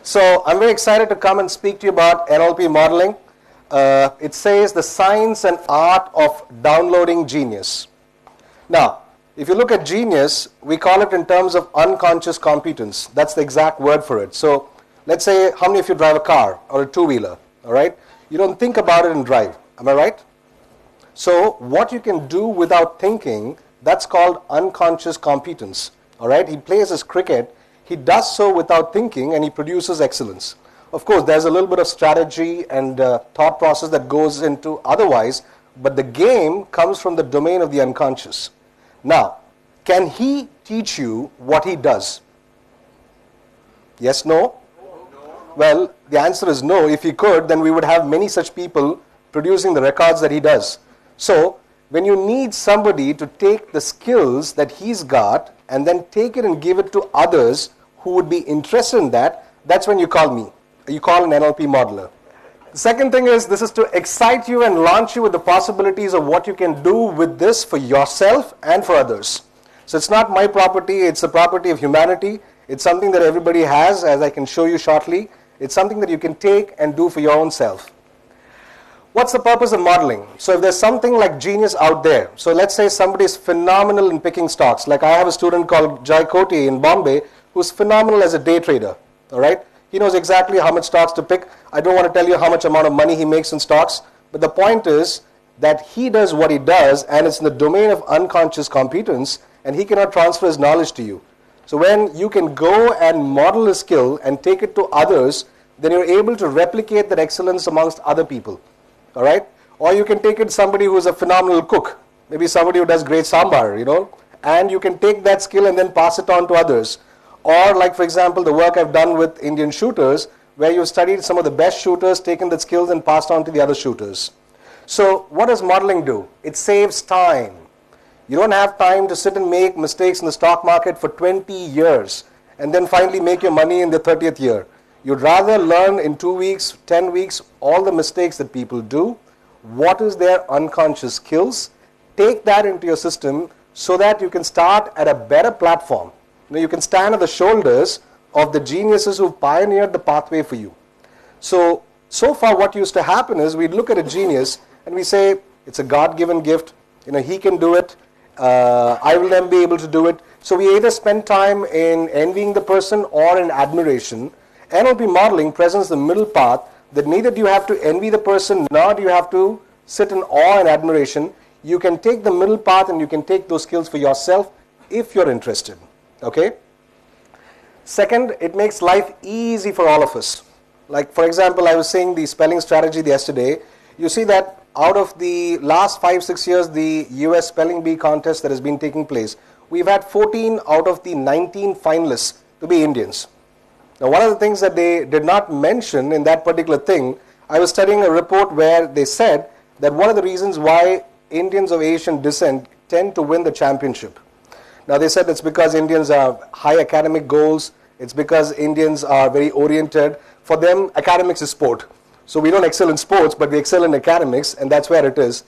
So I'm very excited to come and speak to you about NLP modeling. It says the science and art of downloading genius. Now, if you look at genius, we call it in terms of unconscious competence. That's the exact word for it. So let's say, how many of you drive a car or a two-wheeler? All right? You don't think about it and drive. Am I right? So what you can do without thinking, that's called unconscious competence. All right? He plays his cricket. He does so without thinking, and he produces excellence. Of course, there's a little bit of strategy and thought process that goes into otherwise, but the game comes from the domain of the unconscious. Now, can he teach you what he does? Yes, no? Well, the answer is no. If he could, then we would have many such people producing the records that he does. So, when you need somebody to take the skills that he's got and then take it and give it to others who would be interested in that, that's when you call me. You call an NLP modeler. The second thing is, this is to excite you and launch you with the possibilities of what you can do with this for yourself and for others. So it's not my property, it's the property of humanity. It's something that everybody has, as I can show you shortly. It's something that you can take and do for your own self. What's the purpose of modeling? So if there's something like genius out there, so let's say somebody is phenomenal in picking stocks. Like I have a student called Jai Koti in Bombay who's phenomenal as a day trader. All right? He knows exactly how much stocks to pick. I don't want to tell you how much amount of money he makes in stocks, but the point is that he does what he does, and it's in the domain of unconscious competence, and he cannot transfer his knowledge to you. So when you can go and model a skill and take it to others, then you're able to replicate that excellence amongst other people. All right? Or you can take it to somebody who's a phenomenal cook, maybe somebody who does great sambar, and you can take that skill and then pass it on to others. Or like, for example, the work I've done with Indian shooters, where you've studied some of the best shooters, taken the skills and passed on to the other shooters. So what does modeling do? It saves time. You don't have time to sit and make mistakes in the stock market for 20 years and then finally make your money in the 30th year. You'd rather learn in 2 weeks, 10 weeks, all the mistakes that people do. What is their unconscious skills? Take that into your system so that you can start at a better platform. You can stand on the shoulders of the geniuses who pioneered the pathway for you. So far what used to happen is we'd look at a genius and we say, it's a God-given gift, he can do it, I will then be able to do it. So we either spend time in envying the person or in admiration. NLP modeling presents the middle path that neither do you have to envy the person nor do you have to sit in awe and admiration. You can take the middle path and you can take those skills for yourself if you're interested. Okay? Second, it makes life easy for all of us. Like, for example, I was saying the spelling strategy yesterday. You see that out of the last 5-6 years, the US Spelling Bee contest that has been taking place, we've had 14 out of the 19 finalists to be Indians. Now, one of the things that they did not mention in that particular thing, I was studying a report where they said that one of the reasons why Indians of Asian descent tend to win the championship. Now, they said it's because Indians have high academic goals. It's because Indians are very oriented. For them, academics is sport. So we don't excel in sports, but we excel in academics, and that's where it is.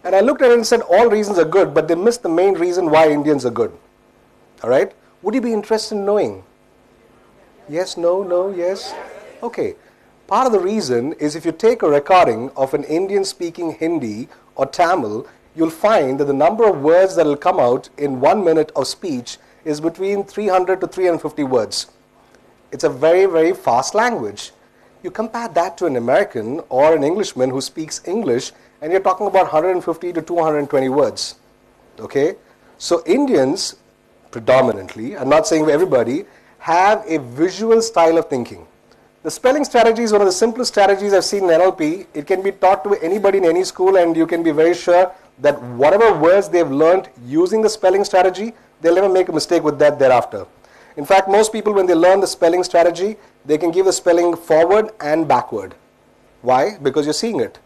And I looked at it and said all reasons are good, but they missed the main reason why Indians are good. All right? Would you be interested in knowing? Yes, no, yes? Okay. Part of the reason is if you take a recording of an Indian speaking Hindi or Tamil, you'll find that the number of words that will come out in 1 minute of speech is between 300 to 350 words. It's a very, very fast language. You compare that to an American or an Englishman who speaks English, and you're talking about 150 to 220 words. Okay? So Indians, predominantly, I'm not saying everybody, have a visual style of thinking. The spelling strategy is one of the simplest strategies I've seen in NLP. It can be taught to anybody in any school, and you can be very sure that whatever words they've learned using the spelling strategy, they'll never make a mistake with that thereafter. In fact, most people, when they learn the spelling strategy, they can give the spelling forward and backward. Why? Because you're seeing it.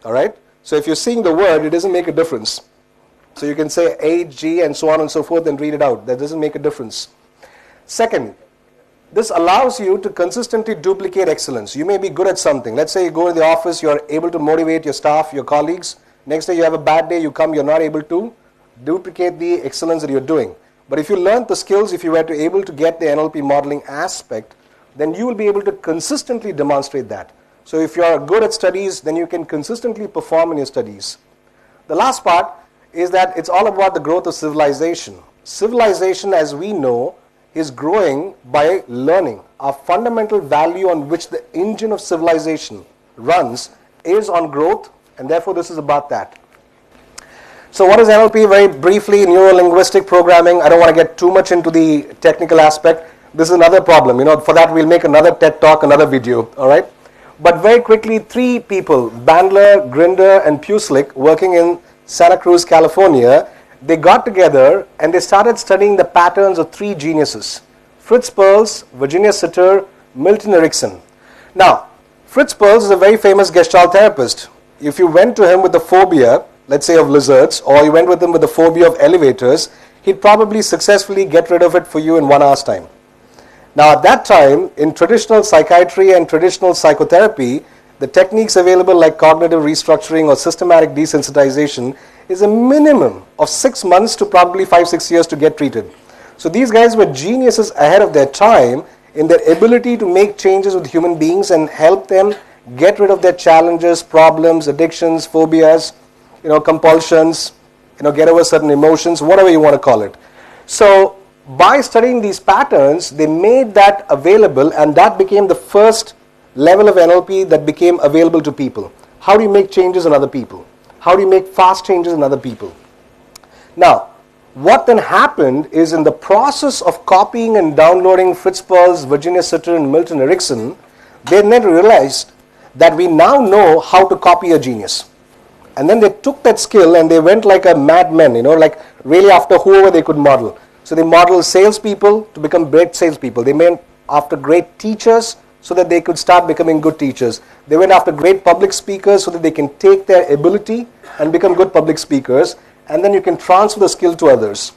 All right? So if you're seeing the word, it doesn't make a difference. So you can say H, G, and so on and so forth and read it out. That doesn't make a difference. Second, this allows you to consistently duplicate excellence. You may be good at something. Let's say you go to the office, you're able to motivate your staff, your colleagues. Next day you have a bad day, you come, you're not able to duplicate the excellence that you're doing. But if you learn the skills, if you were to able to get the NLP modeling aspect then you will be able to consistently demonstrate that. So if you are good at studies, then you can consistently perform in your studies. The last part is that it's all about the growth of civilization. Civilization, as we know, is growing by learning. Our fundamental value on which the engine of civilization runs is on growth, and therefore this is about that. So what is NLP? Very briefly, neuro-linguistic programming. I don't want to get too much into the technical aspect. This is another problem. For that we'll make another TED Talk, another video, all right? But very quickly, 3 people, Bandler, Grinder, and Puslik, working in Santa Cruz, California, they got together and they started studying the patterns of 3 geniuses: Fritz Perls, Virginia Satir, Milton Erickson. Now, Fritz Perls is a very famous Gestalt therapist. If you went to him with the phobia, let's say of lizards, or you went with him with the phobia of elevators, he'd probably successfully get rid of it for you in 1 hour's time. Now at that time, in traditional psychiatry and traditional psychotherapy, the techniques available like cognitive restructuring or systematic desensitization is a minimum of 6 months to probably 5-6 years to get treated. So these guys were geniuses ahead of their time in their ability to make changes with human beings and help them get rid of their challenges, problems, addictions, phobias, compulsions, get over certain emotions, whatever you want to call it. So by studying these patterns, they made that available, and that became the first level of NLP that became available to people. How do you make changes in other people? How do you make fast changes in other people? Now, what then happened is, in the process of copying and downloading Fritz Perls, Virginia Satir, and Milton Erickson, they then realized that we now know how to copy a genius. And then they took that skill and they went like a madman, like really after whoever they could model. So they modeled salespeople to become great salespeople. They went after great teachers so that they could start becoming good teachers. They went after great public speakers so that they can take their ability and become good public speakers. And then you can transfer the skill to others.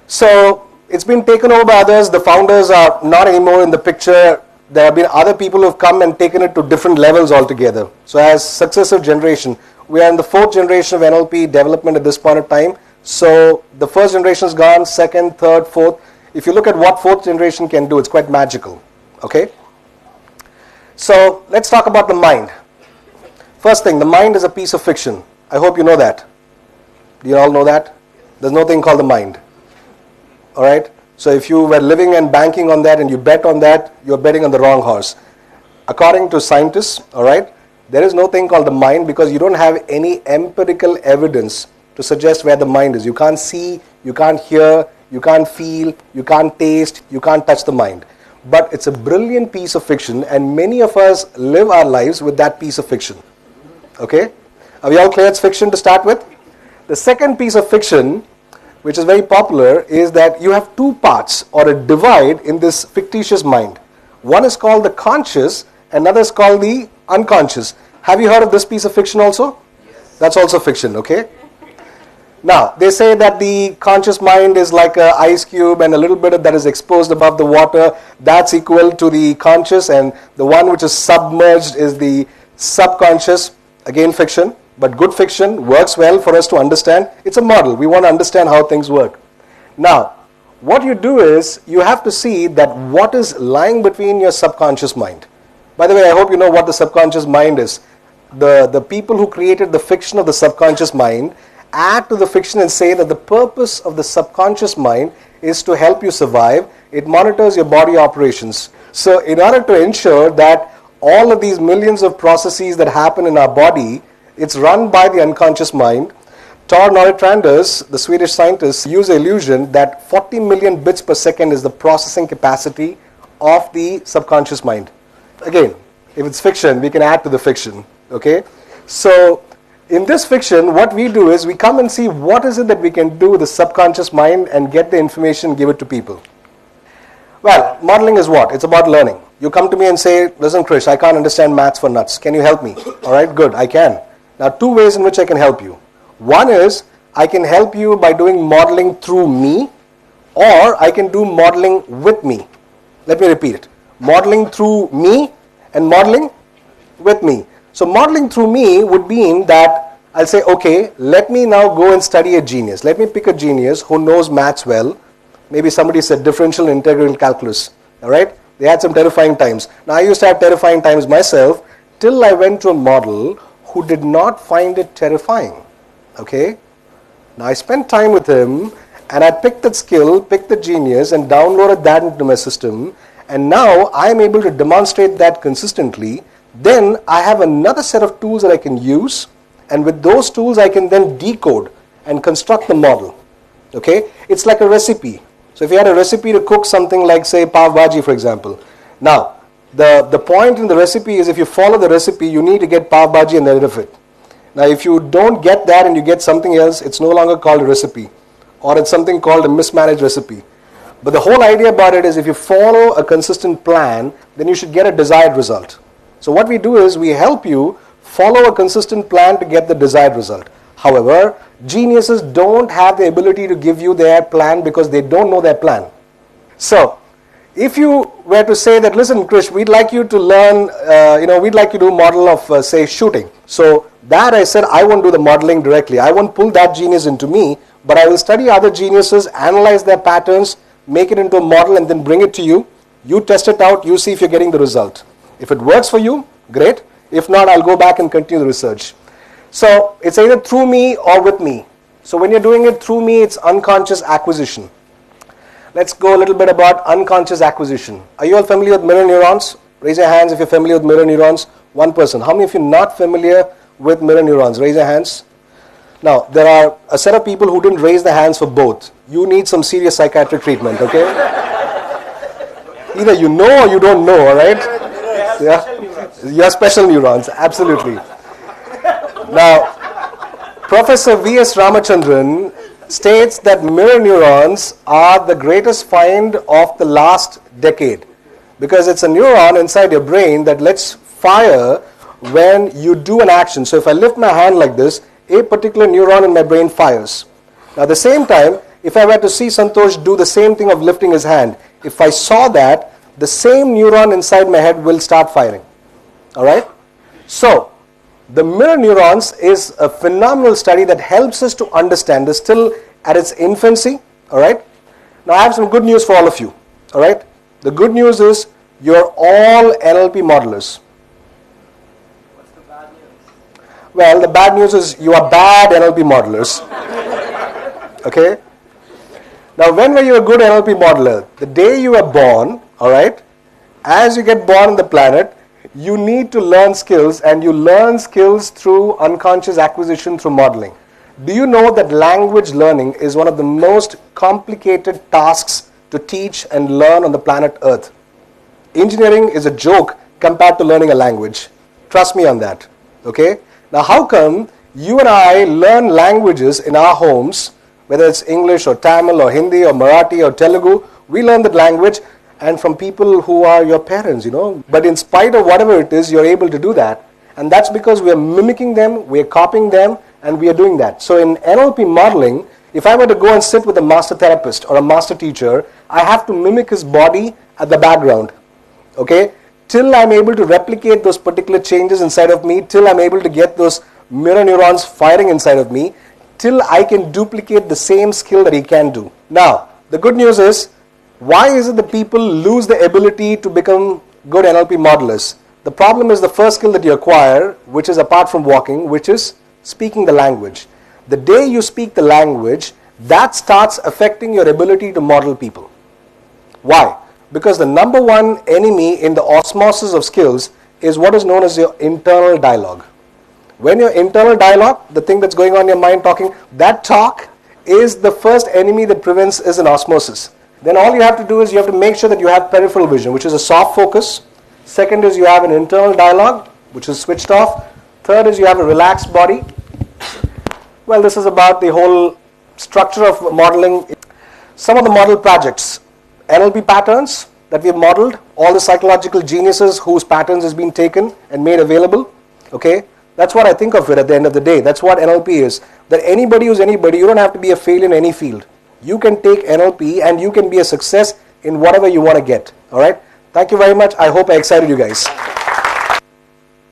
So it's been taken over by others. The founders are not anymore in the picture. There have been other people who have come and taken it to different levels altogether. So as successive generation, we are in the 4th generation of NLP development at this point of time. So the first generation is gone, 2nd, 3rd, 4th. If you look at what 4th generation can do, it's quite magical. Okay? So let's talk about the mind. First thing, the mind is a piece of fiction. I hope you know that. Do you all know that? There's no thing called the mind. All right? So if you were living and banking on that and you bet on that, you're betting on the wrong horse. According to scientists, all right, there is no thing called the mind because you don't have any empirical evidence to suggest where the mind is. You can't see, you can't hear, you can't feel, you can't taste, you can't touch the mind. But it's a brilliant piece of fiction, and many of us live our lives with that piece of fiction. Okay? Are we all clear it's fiction to start with? The second piece of fiction, which is very popular, is that you have 2 parts or a divide in this fictitious mind. One is called the conscious, another is called the unconscious. Have you heard of this piece of fiction also? Yes. That's also fiction, okay? Now, they say that the conscious mind is like an ice cube and a little bit of that is exposed above the water. That's equal to the conscious, and the one which is submerged is the subconscious. Again, fiction, but good fiction works well for us to understand. It's a model. We want to understand how things work. Now, what you do is you have to see that what is lying between your subconscious mind. By the way, I hope you know what the subconscious mind is. The people who created the fiction of the subconscious mind add to the fiction and say that the purpose of the subconscious mind is to help you survive. It monitors your body operations. So in order to ensure that all of these millions of processes that happen in our body, it's run by the unconscious mind. Tor Nordstranders, the Swedish scientists, use the illusion that 40 million bits per second is the processing capacity of the subconscious mind. Again, if it's fiction, we can add to the fiction. Okay? So in this fiction, what we do is we come and see what is it that we can do with the subconscious mind and get the information, give it to people. Well, modeling is what? It's about learning. You come to me and say, listen Krish, I can't understand maths for nuts. Can you help me? All right, good, I can. Now 2 ways in which I can help you. One is I can help you by doing modeling through me, or I can do modeling with me. Let me repeat it. Modeling through me and modeling with me. So modeling through me would mean that I'll say, okay, let me now go and study a genius. Let me pick a genius who knows maths well. Maybe somebody said differential and integral calculus. All right? They had some terrifying times. Now, I used to have terrifying times myself till I went to a model who did not find it terrifying. Okay? Now, I spent time with him and I picked that skill, picked the genius and downloaded that into my system. And now I am able to demonstrate that consistently. Then I have another set of tools that I can use. And with those tools, I can then decode and construct the model. Okay? It's like a recipe. So if you had a recipe to cook something like, say, pav bhaji, for example. Now, the point in the recipe is if you follow the recipe, you need to get pav bhaji and the end of it. Now, if you don't get that and you get something else, it's no longer called a recipe. Or it's something called a mismanaged recipe. But the whole idea about it is if you follow a consistent plan, then you should get a desired result. So what we do is we help you follow a consistent plan to get the desired result. However, geniuses don't have the ability to give you their plan because they don't know their plan. So, if you were to say that, listen, Krish, we'd like you to learn, we'd like you to do a model of, say, shooting. So, that I said, I won't do the modeling directly. I won't pull that genius into me, but I will study other geniuses, analyze their patterns, make it into a model and then bring it to you. You test it out, you see if you're getting the result. If it works for you, great. If not, I'll go back and continue the research. So, it's either through me or with me. So, when you're doing it through me, it's unconscious acquisition. Let's go a little bit about unconscious acquisition. Are you all familiar with mirror neurons? Raise your hands if you're familiar with mirror neurons. One person. How many of you are not familiar with mirror neurons? Raise your hands. Now, there are a set of people who didn't raise their hands for both. You need some serious psychiatric treatment, okay? Either you know or you don't know, all right? Yeah. You have special neurons, absolutely. Now, Professor V.S. Ramachandran states that mirror neurons are the greatest find of the last decade because it's a neuron inside your brain that lets fire when you do an action. So if I lift my hand like this, a particular neuron in my brain fires. Now at the same time, if I were to see Santosh do the same thing of lifting his hand, if I saw that, the same neuron inside my head will start firing. Alright? So, the mirror neurons is a phenomenal study that helps us to understand this still at its infancy. Alright? Now I have some good news for all of you. Alright? The good news is you're all NLP modelers. What's the bad news? Well, the bad news is you are bad NLP modelers. Okay? Now when were you a good NLP modeler? The day you were born, alright? As you get born on the planet, you need to learn skills, and you learn skills through unconscious acquisition through modeling. Do you know that language learning is one of the most complicated tasks to teach and learn on the planet Earth? Engineering is a joke compared to learning a language. Trust me on that. Okay? Now how come you and I learn languages in our homes, whether it's English or Tamil or Hindi or Marathi or Telugu, we learn that language and from people who are your parents, you know. But in spite of whatever it is, you're able to do that. And that's because we are mimicking them, we are copying them, and we are doing that. So in NLP modeling, if I were to go and sit with a master therapist or a master teacher, I have to mimic his body at the background. Okay? Till I'm able to replicate those particular changes inside of me, till I'm able to get those mirror neurons firing inside of me, till I can duplicate the same skill that he can do. Now, the good news is, why is it that people lose the ability to become good NLP modelers? The problem is the first skill that you acquire, which is apart from walking, which is speaking the language. The day you speak the language, that starts affecting your ability to model people. Why? Because the number one enemy in the osmosis of skills is what is known as your internal dialogue. When your internal dialogue, the thing that's going on in your mind talking, that talk is the first enemy that prevents is an osmosis. Then all you have to do is you have to make sure that you have peripheral vision, which is a soft focus. Second is you have an internal dialogue, which is switched off. Third is you have a relaxed body. Well, this is about the whole structure of modeling. Some of the model projects, NLP patterns that we have modeled, all the psychological geniuses whose patterns has been taken and made available. Okay, that's what I think of it at the end of the day. That's what NLP is. That anybody who's anybody, you don't have to be a failure in any field. You can take NLP and you can be a success in whatever you want to get. Alright? Thank you very much. I hope I excited you guys.